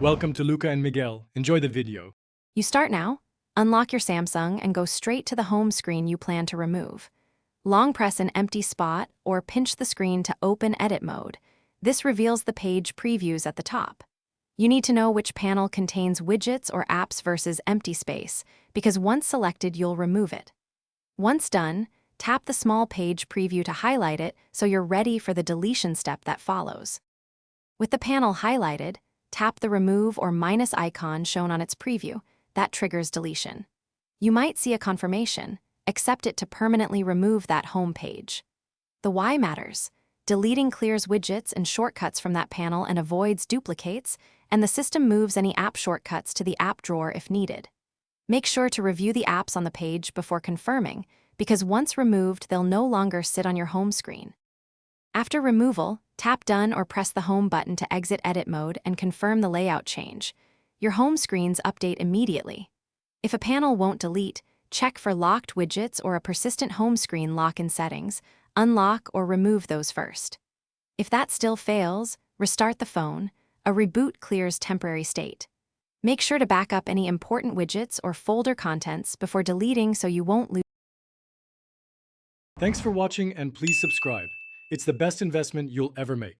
Welcome to Luca and Miguel. Enjoy the video. You start now, unlock your Samsung, and go straight to the home screen you plan to remove. Long press an empty spot or pinch the screen to open edit mode. This reveals the page previews at the top. You need to know which panel contains widgets or apps versus empty space, because once selected, you'll remove it. Once done, tap the small page preview to highlight it so you're ready for the deletion step that follows. With the panel highlighted, tap the remove or minus icon shown on its preview. That triggers deletion. You might see a confirmation. Accept it to permanently remove that home page. The why matters. Deleting clears widgets and shortcuts from that panel and avoids duplicates, and the system moves any app shortcuts to the app drawer if needed. Make sure to review the apps on the page before confirming, because once removed, they'll no longer sit on your home screen. After removal, tap Done or press the Home button to exit edit mode and confirm the layout change. Your home screens update immediately. If a panel won't delete, check for locked widgets or a persistent home screen lock in settings. Unlock or remove those first. If that still fails, restart the phone. A reboot clears temporary state. Make sure to back up any important widgets or folder contents before deleting so you won't lose. Thanks for watching and please subscribe. It's the best investment you'll ever make.